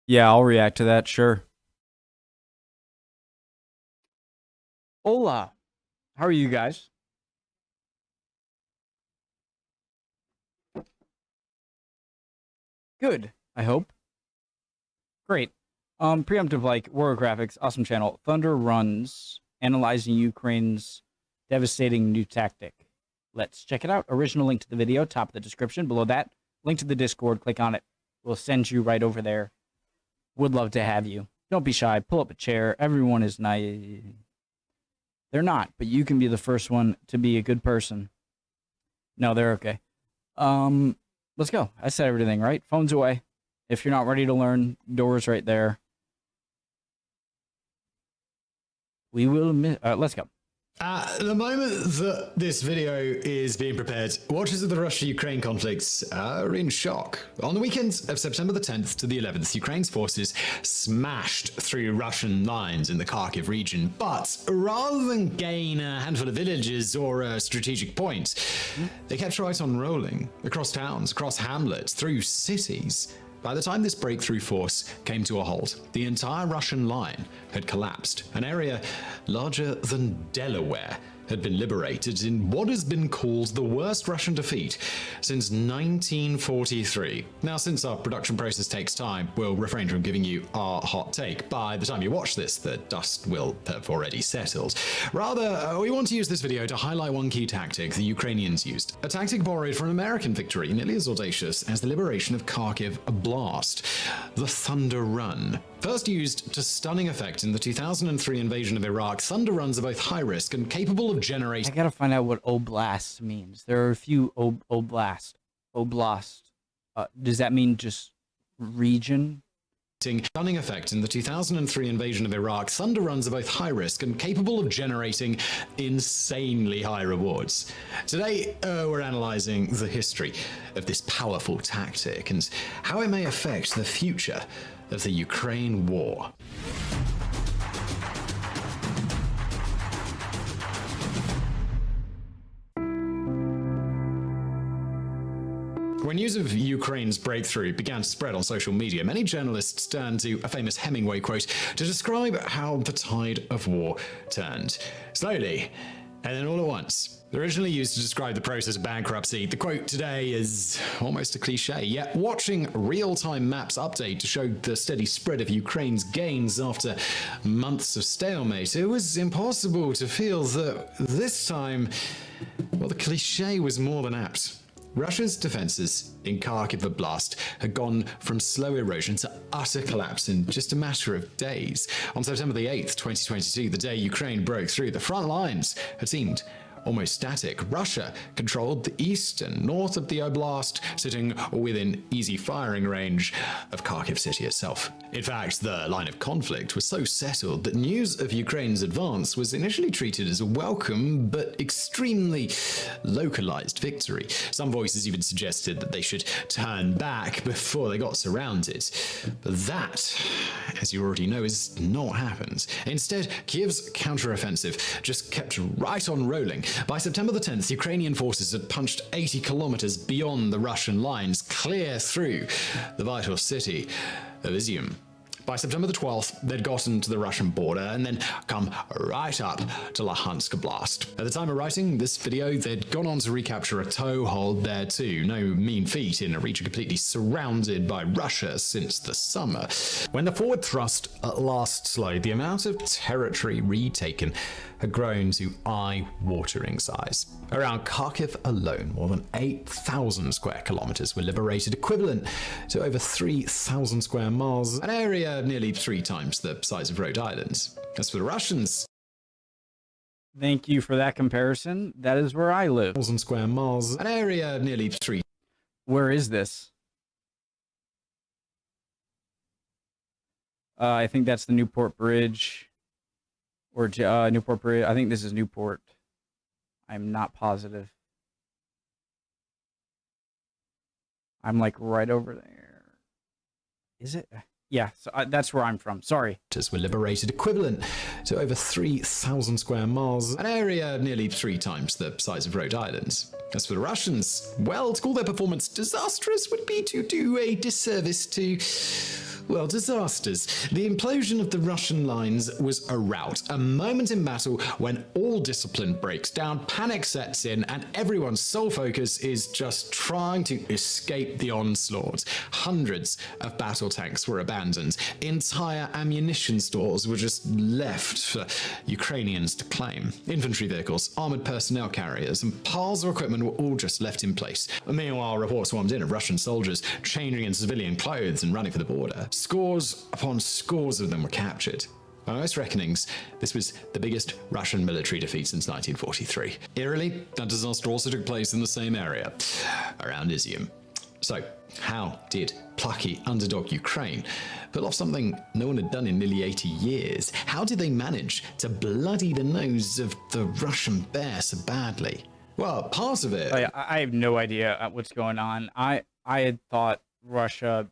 Yeah, I'll react to that, sure. Hola. How are you guys? Good, I hope. Great. Preemptive like War Graphics, awesome channel. Thunder Runs, analyzing Ukraine's devastating new tactic. Let's check it out. Original link to the video, top of the description. Below that, link to the Discord. Click on it. We'll send you right over there. Would love to have you. Don't be shy. Pull up a chair. Everyone is nice. They're not, but you can be the first one to be a good person. No, they're okay. Let's go. I said everything, right? Phones away. If you're not ready to learn, doors right there. We will let's go. At the moment that this video is being prepared, watchers of the Russia-Ukraine conflicts are in shock. On the weekend of September the 10th to the 11th, Ukraine's forces smashed through Russian lines in the Kharkiv region, but rather than gain a handful of villages or a strategic point, they kept right on rolling across towns, across hamlets, through cities. By the time this breakthrough force came to a halt, the entire Russian line had collapsed. An area larger than Delaware had been liberated in what has been called the worst Russian defeat since 1943. Now, since our production process takes time, we'll refrain from giving you our hot take. By the time you watch this, the dust will have already settled. Rather, we want to use this video to highlight one key tactic the Ukrainians used. A tactic borrowed from an American victory, nearly as audacious as the liberation of Kharkiv Blast, the Thunder Run. First used to stunning effect in the 2003 invasion of Iraq, Thunder Runs are both high risk and capable of generating. I gotta find out what oblast means. There are a few oblast. Does that mean just region? Stunning effect in the 2003 invasion of Iraq, Thunder Runs are both high risk and capable of generating insanely high rewards. Today, we're analyzing the history of this powerful tactic and how it may affect the future of the Ukraine war. When news of Ukraine's breakthrough began to spread on social media, many journalists turned to a famous Hemingway quote to describe how the tide of war turned. Slowly, and then all at once. Originally used to describe the process of bankruptcy, the quote today is almost a cliche, yet watching real-time maps update to show the steady spread of Ukraine's gains after months of stalemate, it was impossible to feel that this time, well, the cliche was more than apt. Russia's defenses in Kharkiv Oblast had gone from slow erosion to utter collapse in just a matter of days. On September the 8th, 2022, the day Ukraine broke through, the front lines had seemed almost static. Russia controlled the east and north of the oblast, sitting within easy firing range of Kharkiv city itself. In fact, the line of conflict was so settled that news of Ukraine's advance was initially treated as a welcome but extremely localized victory. Some voices even suggested that they should turn back before they got surrounded. But that, as you already know, is not what happened. Instead, Kiev's counteroffensive just kept right on rolling. By September the 10th, Ukrainian forces had punched 80 kilometers beyond the Russian lines, clear through the vital city of Izium. By September the 12th, they'd gotten to the Russian border and then come right up to Luhansk Oblast. At the time of writing this video, they'd gone on to recapture a toehold there too. No mean feat in a region completely surrounded by Russia since the summer. When the forward thrust at last slowed, the amount of territory retaken had grown to eye-watering size. Around Kharkiv alone, more than 8,000 square kilometers were liberated, equivalent to over 3,000 square miles, an area nearly 3 times the size of Rhode Island. As for the Russians, Thank you for that comparison. That is where I live. 1,000 square miles, an area nearly 3. Where is this? I think that's the Newport Bridge. Or Newport Bridge. I think this is Newport. I'm not positive. I'm like right over there. Is it? Yeah, so that's where I'm from. Sorry. Were liberated, equivalent to over 3,000 square miles, an area nearly 3 times the size of Rhode Island. As for the Russians, well, to call their performance disastrous would be to do a disservice to Well, disasters. The implosion of the Russian lines was a rout, a moment in battle when all discipline breaks down, panic sets in, and everyone's sole focus is just trying to escape the onslaught. Hundreds of battle tanks were abandoned. Entire ammunition stores were just left for Ukrainians to claim. Infantry vehicles, armored personnel carriers, and piles of equipment were all just left in place. Meanwhile, reports swarmed in of Russian soldiers changing in civilian clothes and running for the border. Scores upon scores of them were captured. By most reckonings, this was the biggest Russian military defeat since 1943. Eerily, that disaster also took place in the same area, around Izium. So, how did plucky underdog Ukraine pull off something no one had done in nearly 80 years? How did they manage to bloody the nose of the Russian bear so badly? Well, part of it... I have no idea what's going on. I had thought Russia...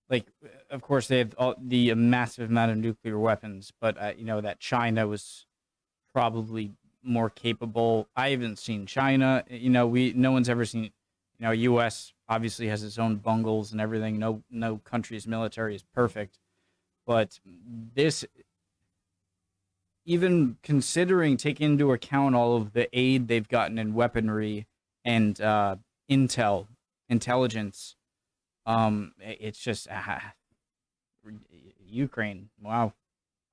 like, of course, they have the massive amount of nuclear weapons, but, that China was probably more capable. I haven't seen China. No one's ever seen... U.S. obviously has its own bungles and everything. No country's military is perfect. But this... Even considering, taking into account all of the aid they've gotten in weaponry and intelligence, it's just Ukraine. Wow.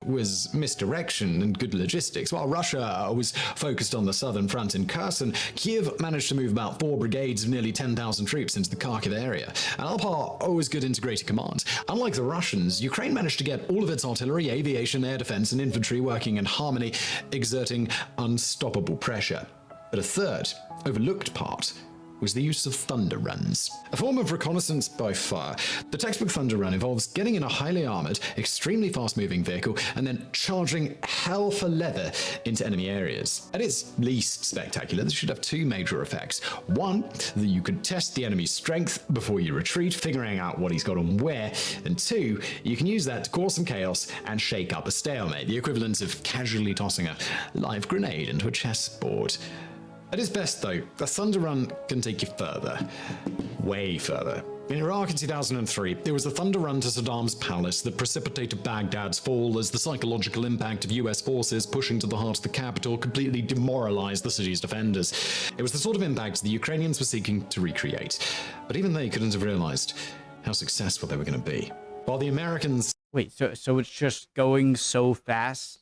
Was misdirection and good logistics. While Russia was focused on the southern front in Kherson, Kiev managed to move about 4 brigades of nearly 10,000 troops into the Kharkiv area. And Alpar always good integrated command. Unlike the Russians, Ukraine managed to get all of its artillery, aviation, air defense, and infantry working in harmony, exerting unstoppable pressure. But a third, overlooked part was the use of thunder runs. A form of reconnaissance by fire. The textbook thunder run involves getting in a highly armored, extremely fast-moving vehicle and then charging hell for leather into enemy areas. At its least spectacular, this should have 2 major effects. One, that you could test the enemy's strength before you retreat, figuring out what he's got on where, and 2, you can use that to cause some chaos and shake up a stalemate, the equivalent of casually tossing a live grenade into a chessboard. At its best, though, the Thunder Run can take you further. Way further. In Iraq in 2003, it was the Thunder Run to Saddam's palace that precipitated Baghdad's fall as the psychological impact of US forces pushing to the heart of the capital completely demoralized the city's defenders. It was the sort of impact the Ukrainians were seeking to recreate. But even they couldn't have realized how successful they were going to be. While the Americans... Wait, so it's just going so fast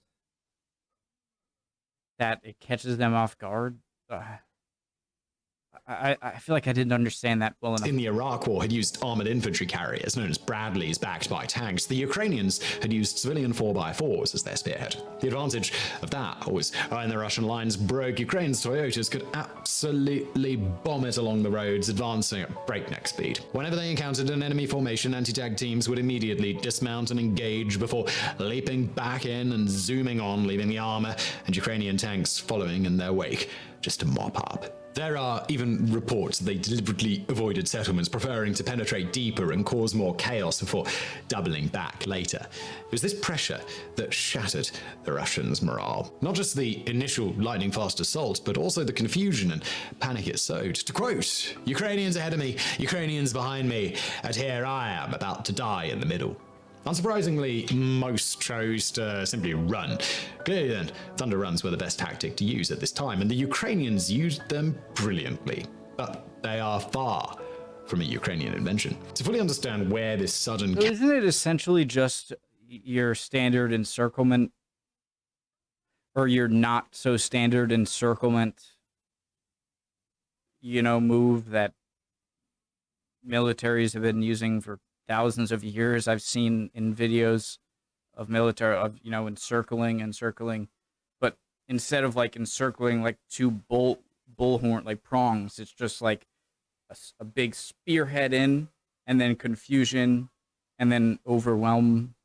that it catches them off guard? I feel like I didn't understand that well enough. In the Iraq War had used armored infantry carriers known as Bradleys backed by tanks. The Ukrainians had used civilian 4x4s as their spearhead. The advantage of that was when the Russian lines broke, Ukraine's Toyotas could absolutely bomb it along the roads, advancing at breakneck speed. Whenever they encountered an enemy formation, anti-tank teams would immediately dismount and engage before leaping back in and zooming on, leaving the armor and Ukrainian tanks following in their wake, just to mop up. There are even reports that they deliberately avoided settlements, preferring to penetrate deeper and cause more chaos before doubling back later. It was this pressure that shattered the Russians' morale. Not just the initial lightning-fast assault, but also the confusion and panic it sowed. To quote, "Ukrainians ahead of me, Ukrainians behind me, and here I am about to die in the middle." Unsurprisingly, most chose to simply run. Clearly then, thunder runs were the best tactic to use at this time, and the Ukrainians used them brilliantly. But they are far from a Ukrainian invention. To fully understand where this sudden... So isn't it essentially just your standard encirclement, or your not so standard encirclement, move that militaries have been using for thousands of years? I've seen in videos of military encircling, but instead of like encircling like 2 bullhorn like prongs, it's just like a big spearhead in, and then confusion, and then overwhelm.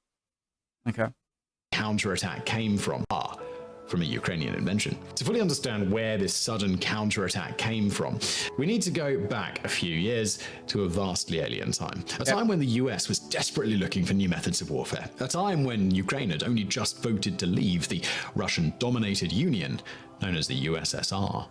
Okay. Counterattack came from a Ukrainian invention. To fully understand where this sudden counterattack came from, we need to go back a few years to a vastly alien time. A time when the US was desperately looking for new methods of warfare. A time when Ukraine had only just voted to leave the Russian-dominated union known as the USSR.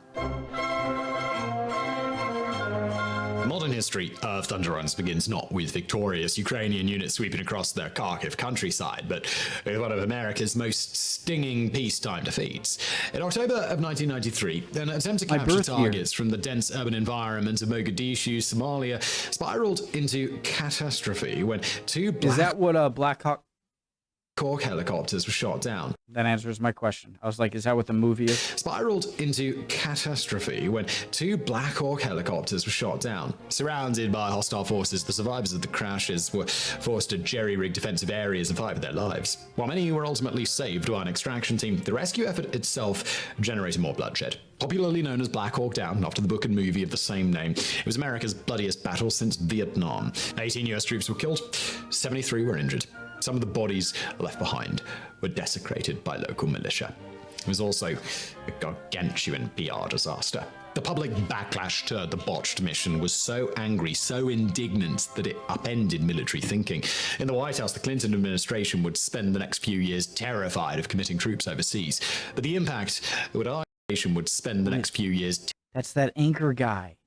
Modern history of Thunder Runs begins not with victorious Ukrainian units sweeping across the Kharkiv countryside, but with one of America's most stinging peacetime defeats. In October of 1993, an attempt to capture targets from the dense urban environment of Mogadishu, Somalia, spiraled into catastrophe when two Is that what Black Hawk helicopters were shot down. That answers my question. I was like, is that what the movie is? Spiraled into catastrophe when two Black Hawk helicopters were shot down. Surrounded by hostile forces, the survivors of the crashes were forced to jerry-rig defensive areas and fight for their lives. While many were ultimately saved by an extraction team, the rescue effort itself generated more bloodshed. Popularly known as Black Hawk Down, after the book and movie of the same name, it was America's bloodiest battle since Vietnam. 18 US troops were killed, 73 were injured. Some of the bodies left behind were desecrated by local militia. It was also a gargantuan PR disaster. The public backlash to the botched mission was so angry, so indignant, that it upended military thinking. In the White House, the Clinton administration would spend the next few years terrified of committing troops overseas. But the impact would spend the next few years... That's that anchor guy.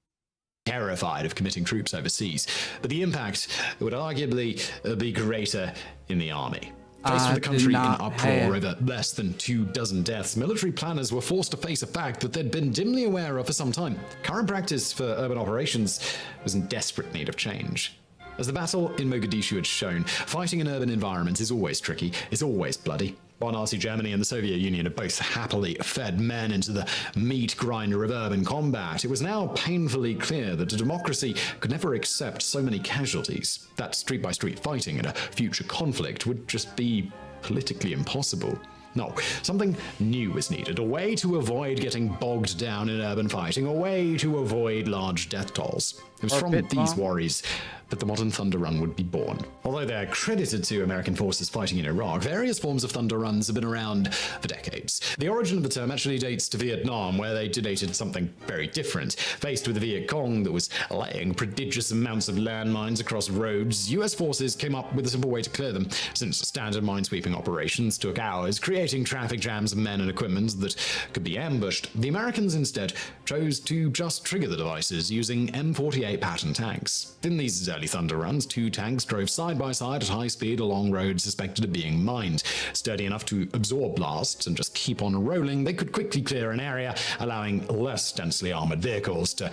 Terrified of committing troops overseas, but the impact would arguably be greater in the army. Faced with the country in uproar over less than 24 deaths, military planners were forced to face a fact that they'd been dimly aware of for some time. Current practice for urban operations was in desperate need of change. As the battle in Mogadishu had shown, fighting in urban environments is always tricky, is always bloody. While Nazi Germany and the Soviet Union had both happily fed men into the meat grinder of urban combat, it was now painfully clear that a democracy could never accept so many casualties, that street-by-street fighting in a future conflict would just be politically impossible. No, something new was needed, a way to avoid getting bogged down in urban fighting, a way to avoid large death tolls. It was from these worries that the modern Thunder Run would be born. Although they're credited to American forces fighting in Iraq, various forms of Thunder Runs have been around for decades. The origin of the term actually dates to Vietnam, where they detonated something very different. Faced with the Viet Cong that was laying prodigious amounts of landmines across roads, US forces came up with a simple way to clear them. Since standard minesweeping operations took hours, creating traffic jams of men and equipment that could be ambushed, the Americans instead chose to just trigger the devices using M48 pattern tanks. In these early Thunder Runs, two tanks drove side by side at high speed along roads suspected of being mined. Sturdy enough to absorb blasts and just keep on rolling, they could quickly clear an area, allowing less densely armored vehicles to...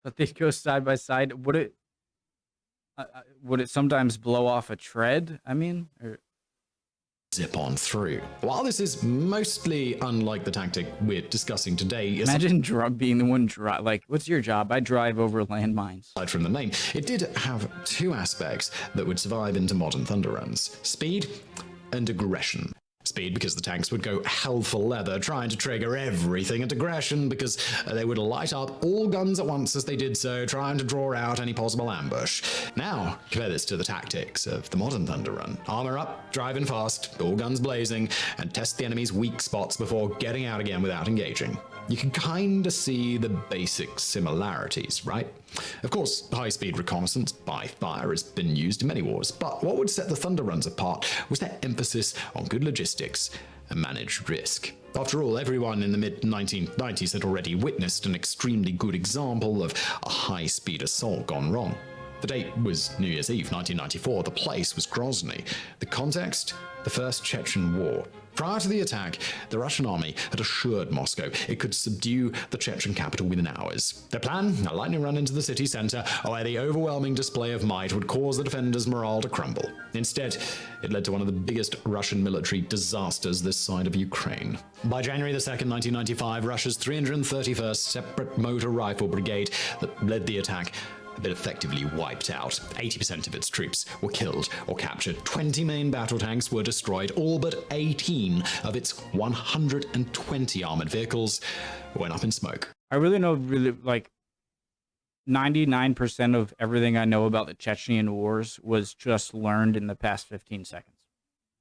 But they go side by side. Would it sometimes blow off a tread? I mean, zip on through. While this is mostly unlike the tactic we're discussing today, imagine being the one like, what's your job? I drive over landmines. Aside from the name, it did have two aspects that would survive into modern Thunder Runs: speed and aggression. Speed because the tanks would go hell for leather trying to trigger everything, and aggression because they would light up all guns at once as they did so, trying to draw out any possible ambush. Now, compare this to the tactics of the modern Thunder Run. Armor up, driving fast, all guns blazing, and test the enemy's weak spots before getting out again without engaging. You can kinda see the basic similarities, right? Of course, high-speed reconnaissance by fire has been used in many wars, but what would set the Thunder Runs apart was their emphasis on good logistics and managed risk. After all, everyone in the mid-1990s had already witnessed an extremely good example of a high-speed assault gone wrong. The date was New Year's Eve, 1994. The place was Grozny. The context? The First Chechen War. Prior to the attack, the Russian army had assured Moscow it could subdue the Chechen capital within hours. Their plan? A lightning run into the city center, where the overwhelming display of might would cause the defenders' morale to crumble. Instead, it led to one of the biggest Russian military disasters this side of Ukraine. By January 2nd, 1995, Russia's 331st Separate Motor Rifle Brigade that led the attack had been effectively wiped out. 80% of its troops were killed or captured. 20 main battle tanks were destroyed. All but 18 of its 120 armored vehicles went up in smoke. I really know, like, 99% of everything I know about the Chechen wars was just learned in the past 15 seconds.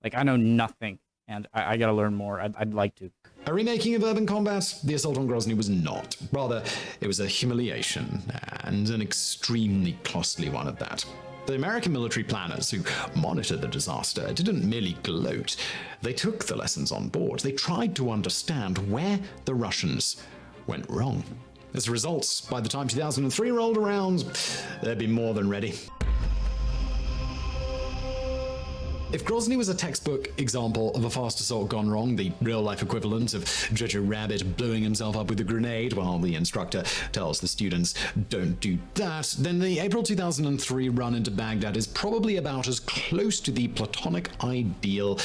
Like, I know nothing, and I gotta learn more. I'd like to. A remaking of urban combat, the assault on Grozny was not. Rather, it was a humiliation, and an extremely costly one at that. The American military planners who monitored the disaster didn't merely gloat. They took the lessons on board. They tried to understand where the Russians went wrong. As a result, by the time 2003 rolled around, they'd be more than ready. If Grozny was a textbook example of a fast assault gone wrong, the real-life equivalent of Jojo Rabbit blowing himself up with a grenade while the instructor tells the students don't do that, then the April 2003 run into Baghdad is probably about as close to the platonic ideal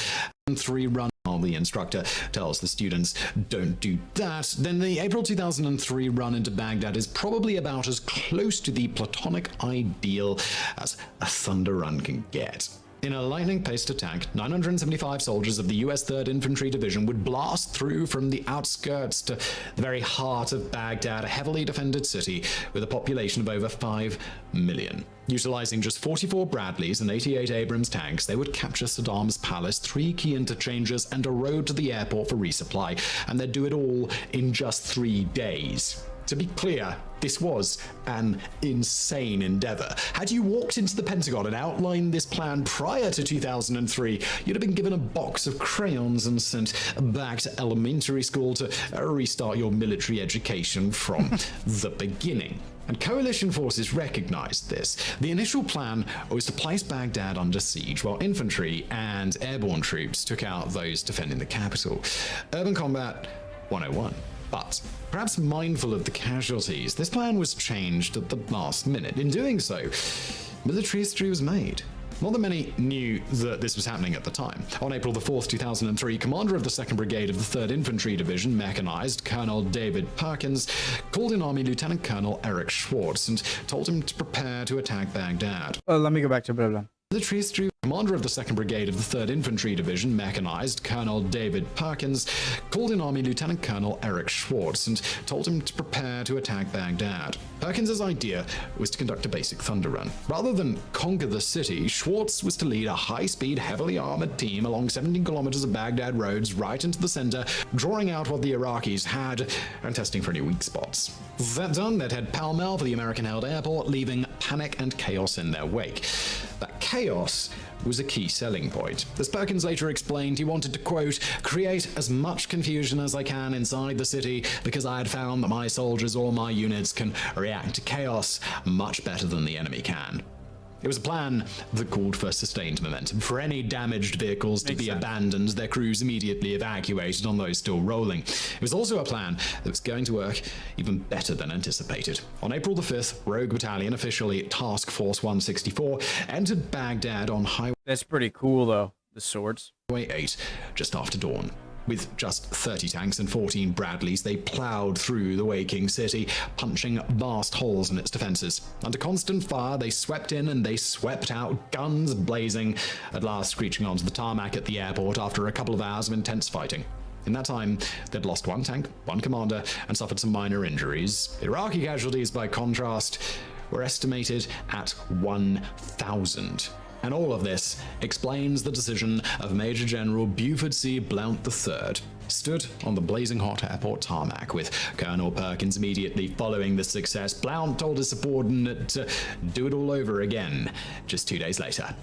while the instructor tells the students don't do that, then the April 2003 run into Baghdad is probably about as close to the platonic ideal as a Thunder Run can get. In a lightning-paced attack, 975 soldiers of the US 3rd Infantry Division would blast through from the outskirts to the very heart of Baghdad, a heavily defended city with a population of over 5 million. Utilizing just 44 Bradleys and 88 Abrams tanks, they would capture Saddam's palace, 3 key interchanges, and a road to the airport for resupply, and they'd do it all in just 3 days. To be clear, this was an insane endeavor. Had you walked into the Pentagon and outlined this plan prior to 2003, you'd have been given a box of crayons and sent back to elementary school to restart your military education from the beginning. And coalition forces recognized this. The initial plan was to place Baghdad under siege while infantry and airborne troops took out those defending the capital. Urban Combat 101. But, perhaps mindful of the casualties, this plan was changed at the last minute. In doing so, military history was made. Not that many knew that this was happening at the time. On April the 4th, 2003, commander of the 2nd Brigade of the 3rd Infantry Division, mechanized, Colonel David Perkins, called in Army Lieutenant Colonel Eric Schwartz and told him to prepare to attack Baghdad. Let me go back to blah, blah. Military history. Commander of the 2nd Brigade of the 3rd Infantry Division, mechanized, Colonel David Perkins, called in Army Lieutenant Colonel Eric Schwartz and told him to prepare to attack Baghdad. Perkins' idea was to conduct a basic Thunder Run. Rather than conquer the city, Schwartz was to lead a high-speed, heavily armored team along 17 kilometers of Baghdad roads right into the center, drawing out what the Iraqis had and testing for any weak spots. That done, they'd head pell-mell for the American-held airport, leaving panic and chaos in their wake. That chaos was a key selling point. As Perkins later explained, he wanted to, quote, create as much confusion as I can inside the city because I had found that my soldiers or my units can react to chaos much better than the enemy can. It was a plan that called for sustained momentum. For any damaged vehicles to be abandoned, their crews immediately evacuated on those still rolling. It was also a plan that was going to work even better than anticipated. On April the 5th, Rogue Battalion, officially Task Force 164, entered Baghdad on Highway That's pretty cool, though. The swords. 8, just after dawn. With just 30 tanks and 14 Bradleys, they plowed through the waking city, punching vast holes in its defenses. Under constant fire, they swept in and they swept out, guns blazing, at last screeching onto the tarmac at the airport after a couple of hours of intense fighting. In that time, they'd lost 1 tank, 1 commander, and suffered some minor injuries. Iraqi casualties, by contrast, were estimated at 1,000. And all of this explains the decision of Major General Buford C. Blount III. Stood on the blazing hot airport tarmac with Colonel Perkins immediately following the success, Blount told his subordinate to do it all over again just 2 days later.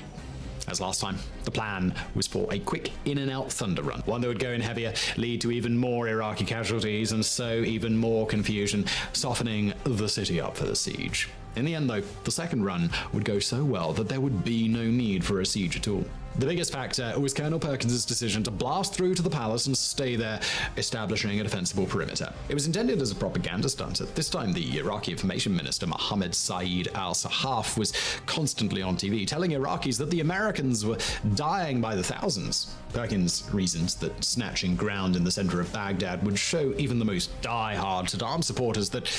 As last time, the plan was for a quick in-and-out Thunder Run, one that would go in heavier, lead to even more Iraqi casualties, and so even more confusion, softening the city up for the siege. In the end, though, the second run would go so well that there would be no need for a siege at all. The biggest factor was Colonel Perkins' decision to blast through to the palace and stay there, establishing a defensible perimeter. It was intended as a propaganda stunt. At this time, the Iraqi Information Minister Mohammed Saeed al-Sahaf was constantly on TV, telling Iraqis that the Americans were dying by the thousands. Perkins reasoned that snatching ground in the center of Baghdad would show even the most die-hard Saddam supporters that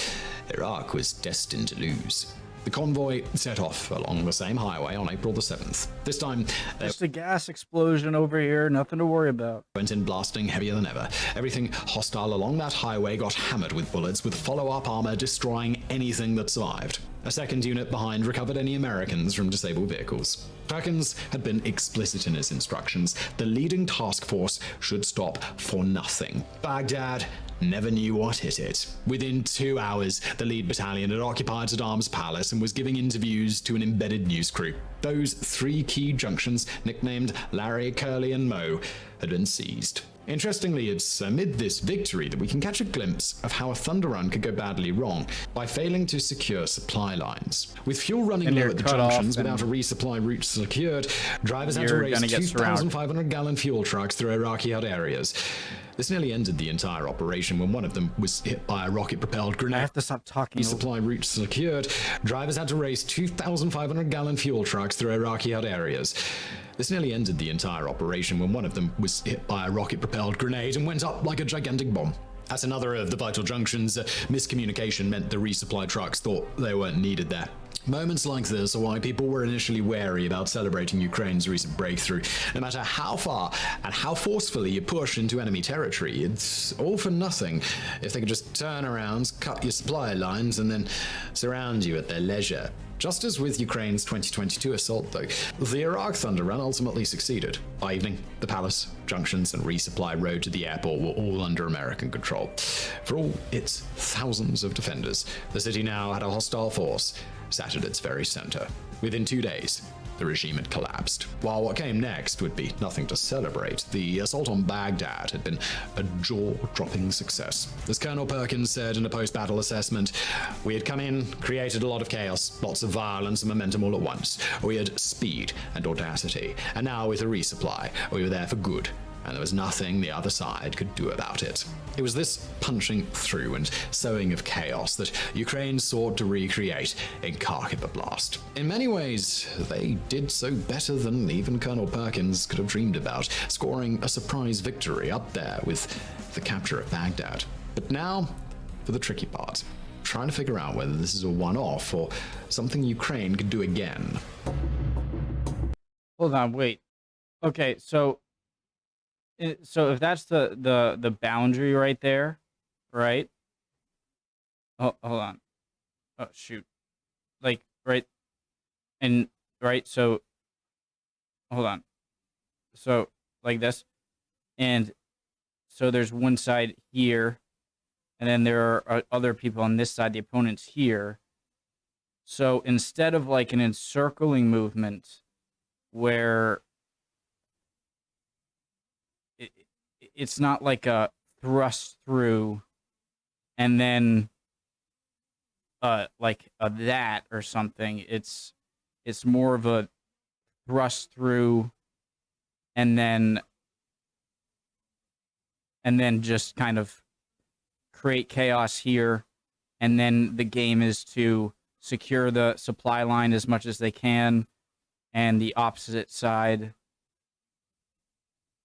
Iraq was destined to lose. The convoy set off along the same highway on April the 7th. This time, just a gas explosion over here, nothing to worry about. Went in blasting heavier than ever. Everything hostile along that highway got hammered with bullets, with follow-up armor destroying anything that survived. A second unit behind recovered any Americans from disabled vehicles. Perkins had been explicit in his instructions. The leading task force should stop for nothing. Baghdad never knew what hit it. Within 2 hours, the lead battalion had occupied Saddam's palace and was giving interviews to an embedded news crew. Those 3 key junctions, nicknamed Larry, Curly, and Moe, had been seized. Interestingly, it's amid this victory that we can catch a glimpse of how a Thunder Run could go badly wrong by failing to secure supply lines. With fuel running And low you're at the cut off junctions and without a resupply route secured, drivers had to you're race gonna get surrounded. 2,500-gallon fuel trucks through Iraqi-held areas. This nearly ended the entire operation when one of them was hit by a rocket-propelled I grenade. have to stop talking. Supply routes secured, drivers had to race 2,500-gallon fuel trucks through Iraqi-held areas. This nearly ended the entire operation when one of them was hit by a rocket-propelled grenade and went up like a gigantic bomb. At another of the vital junctions, miscommunication meant the resupply trucks thought they weren't needed there. Moments like this are why people were initially wary about celebrating Ukraine's recent breakthrough. No matter how far and how forcefully you push into enemy territory, it's all for nothing if they could just turn around, cut your supply lines, and then surround you at their leisure. Just as with Ukraine's 2022 assault, though, the Iraq Thunder Run ultimately succeeded. By evening, the palace, junctions, and resupply road to the airport were all under American control. For all its thousands of defenders, the city now had a hostile force sat at its very center. Within 2 days, the regime had collapsed. While what came next would be nothing to celebrate, the assault on Baghdad had been a jaw-dropping success. As Colonel Perkins said in a post-battle assessment, "We had come in, created a lot of chaos, lots of violence and momentum all at once. We had speed and audacity, and now with a resupply, we were there for good, and there was nothing the other side could do about it." It was this punching through and sowing of chaos that Ukraine sought to recreate in Kharkiv Oblast. In many ways, they did so better than even Colonel Perkins could have dreamed about, scoring a surprise victory up there with the capture of Baghdad. But now, for the tricky part. Trying to figure out whether this is a one-off or something Ukraine could do again. Hold on, wait. Okay, so if that's the boundary right there, right? Oh, hold on. Oh shoot. Like right and right, so hold on. So like this. And so there's one side here, and then there are other people on this side, the opponents here. So instead of like an encircling movement where it's not like a thrust through and then like a that or something. It's more of a thrust through and then just kind of create chaos here, and then the game is to secure the supply line as much as they can, and the opposite side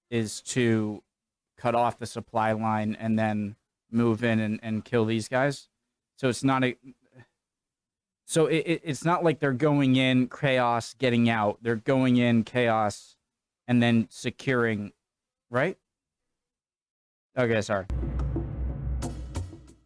is to cut off the supply line and then move in and kill these guys. So it's not it's not like they're going in chaos, getting out. They're going in chaos and then securing, right? Okay, sorry.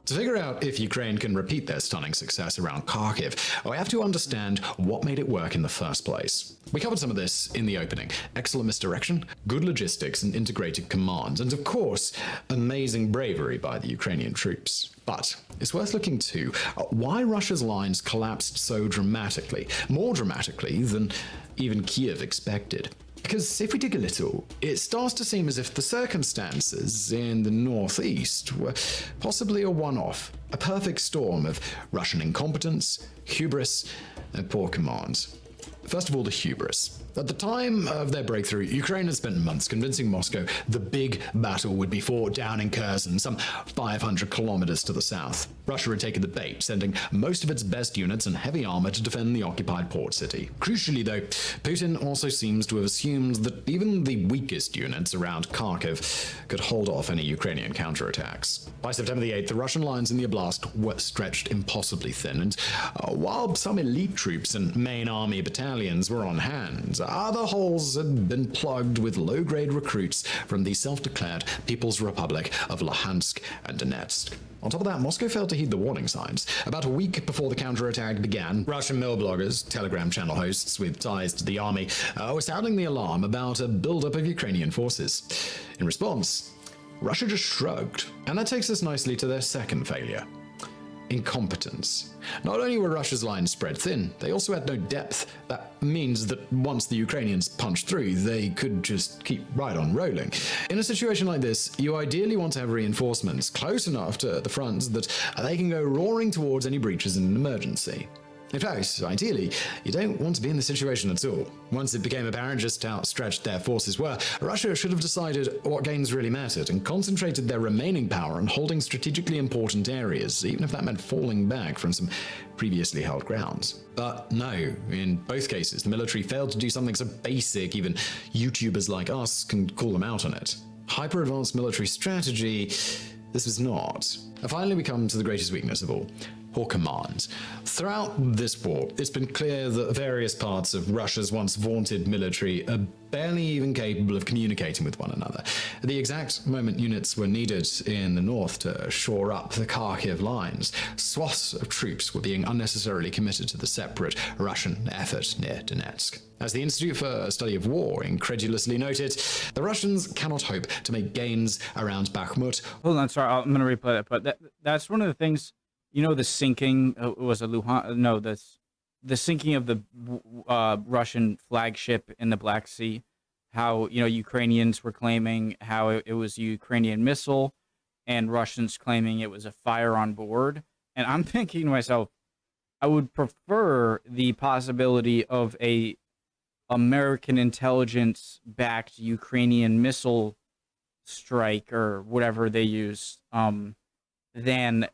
To figure out if Ukraine can repeat their stunning success around Kharkiv, we have to understand what made it work in the first place. We covered some of this in the opening. Excellent misdirection, good logistics and integrated command, and of course, amazing bravery by the Ukrainian troops. But it's worth looking to why Russia's lines collapsed so dramatically, more dramatically than even Kiev expected. Because if we dig a little, it starts to seem as if the circumstances in the northeast were possibly a one-off, a perfect storm of Russian incompetence, hubris, and poor command. First of all, the hubris. At the time of their breakthrough, Ukraine had spent months convincing Moscow the big battle would be fought down in Kherson, some 500 kilometers to the south. Russia had taken the bait, sending most of its best units and heavy armor to defend the occupied port city. Crucially, though, Putin also seems to have assumed that even the weakest units around Kharkiv could hold off any Ukrainian counterattacks. By September the 8th, the Russian lines in the oblast were stretched impossibly thin, and while some elite troops and main army battalions were on hand, other holes had been plugged with low-grade recruits from the self-declared People's Republic of Luhansk and Donetsk. On top of that, Moscow failed to heed the warning signs. About a week before the counterattack began, Russian mill bloggers, Telegram channel hosts with ties to the army, were sounding the alarm about a buildup of Ukrainian forces. In response, Russia just shrugged. And that takes us nicely to their second failure. Incompetence. Not only were Russia's lines spread thin, they also had no depth. That means that once the Ukrainians punch through, they could just keep right on rolling. In a situation like this, you ideally want to have reinforcements close enough to the front that they can go roaring towards any breaches in an emergency. In fact, ideally, you don't want to be in this situation at all. Once it became apparent just how stretched their forces were, Russia should have decided what gains really mattered and concentrated their remaining power on holding strategically important areas, even if that meant falling back from some previously held grounds. But no, in both cases, the military failed to do something so basic, even YouTubers like us can call them out on it. Hyper-advanced military strategy, this was not. And finally, we come to the greatest weakness of all. Poor command. Throughout this war, it's been clear that various parts of Russia's once vaunted military are barely even capable of communicating with one another. At the exact moment units were needed in the north to shore up the Kharkiv lines, swaths of troops were being unnecessarily committed to the separate Russian effort near Donetsk. As the Institute for Study of War incredulously noted, the Russians cannot hope to make gains around Bakhmut. Hold on, sorry, I'm going to replay that, but that's one of the things. You know, the sinking was a Luhan. No, the sinking of the Russian flagship in the Black Sea. How, you know, Ukrainians were claiming how it was a Ukrainian missile, and Russians claiming it was a fire on board. And I'm thinking to myself, I would prefer the possibility of a American intelligence-backed Ukrainian missile strike or whatever they use, than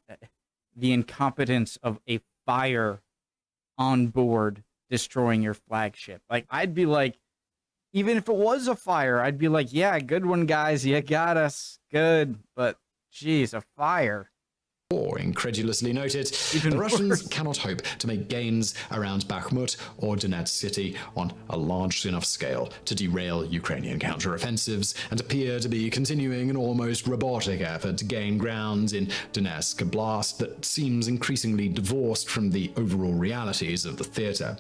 the incompetence of a fire on board destroying your flagship. Like, I'd be like, even if it was a fire, I'd be like, yeah, good one, guys. You got us. Good. But, geez, a fire. War incredulously noted, Even the Russians worse. cannot hope to make gains around Bakhmut or Donetsk city on a large enough scale to derail Ukrainian counteroffensives and appear to be continuing an almost robotic effort to gain ground in Donetsk, a blast that seems increasingly divorced from the overall realities of the theater.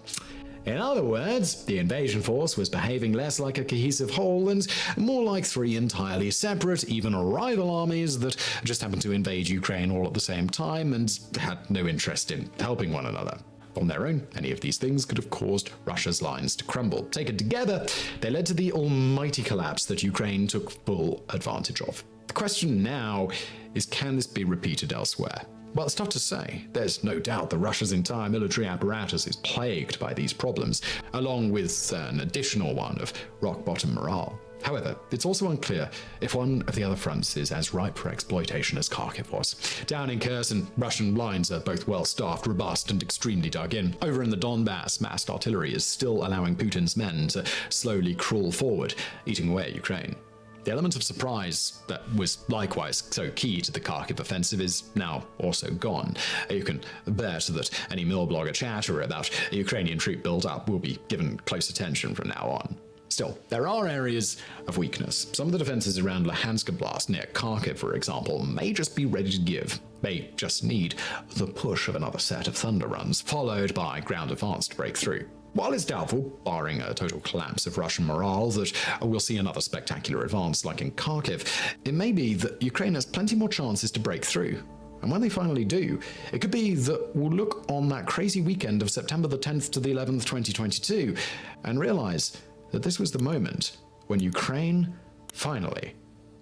In other words, the invasion force was behaving less like a cohesive whole and more like three entirely separate, even rival armies that just happened to invade Ukraine all at the same time and had no interest in helping one another. On their own, any of these things could have caused Russia's lines to crumble. Taken together, they led to the almighty collapse that Ukraine took full advantage of. The question now is, can this be repeated elsewhere? Well, it's tough to say. There's no doubt that Russia's entire military apparatus is plagued by these problems, along with an additional one of rock-bottom morale. However, it's also unclear if one of the other fronts is as ripe for exploitation as Kharkiv was. Down in Kherson, Russian lines are both well-staffed, robust, and extremely dug in. Over in the Donbass, massed artillery is still allowing Putin's men to slowly crawl forward, eating away at Ukraine. The element of surprise that was likewise so key to the Kharkiv offensive is now also gone. You can bet that any mill blogger chatter about a Ukrainian troop build-up will be given close attention from now on. Still, there are areas of weakness. Some of the defenses around Luhansk Oblast near Kharkiv, for example, may just be ready to give. They just need the push of another set of thunder runs, followed by ground advance to break through. While it's doubtful, barring a total collapse of Russian morale, that we'll see another spectacular advance like in Kharkiv, it may be that Ukraine has plenty more chances to break through. And when they finally do, it could be that we'll look on that crazy weekend of September the 10th to the 11th, 2022, and realize that this was the moment when Ukraine finally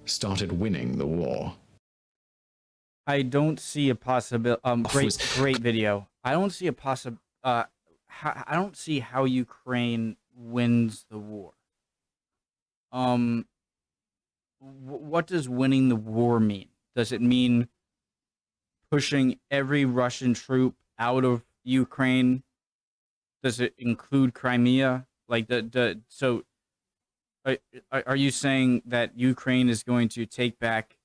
started winning the war. I don't see a possibility. Great video. I don't see a I don't see how Ukraine wins the war. What does winning the war mean? Does it mean pushing every Russian troop out of Ukraine? Does it include Crimea? Like so are you saying that Ukraine is going to take back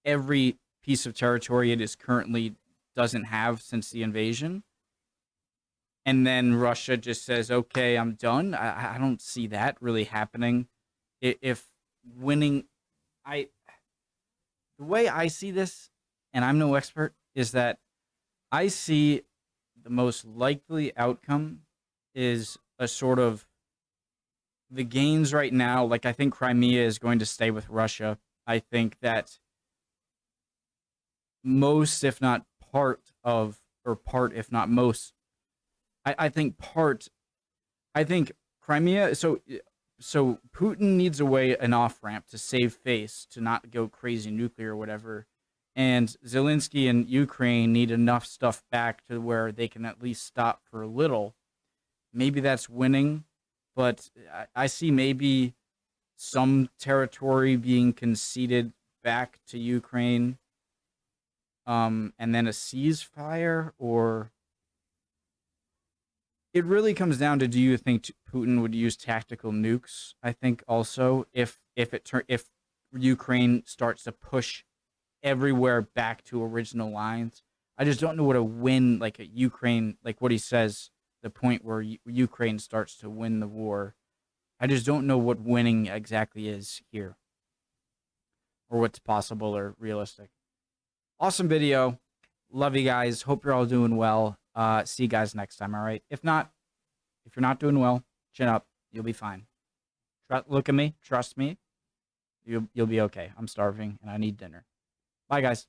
every piece of territory it is currently doesn't have since the invasion? And then Russia just says, okay, I'm done. I don't see that really happening. If winning, the way I see this, and I'm no expert, is that I see the most likely outcome is a sort of the gains right now. Like, I think Crimea is going to stay with Russia. I think that most, if not part, if not most, I think I think Crimea. So Putin needs a way, an off ramp to save face, to not go crazy nuclear or whatever. And Zelensky and Ukraine need enough stuff back to where they can at least stop for a little. Maybe that's winning, but I see maybe some territory being conceded back to Ukraine, and then a ceasefire, or it really comes down to, do you think Putin would use tactical nukes? I think also if Ukraine starts to push everywhere back to original lines. I just don't know what a win, like a Ukraine, like what he says, the point where Ukraine starts to win the war. I just don't know what winning exactly is here, or what's possible or realistic. Awesome video. Love you guys. Hope you're all doing well. See you guys next time, all right? If not, if you're not doing well, chin up. You'll be fine. Look at me. Trust me. You'll be okay. I'm starving and I need dinner. Bye, guys.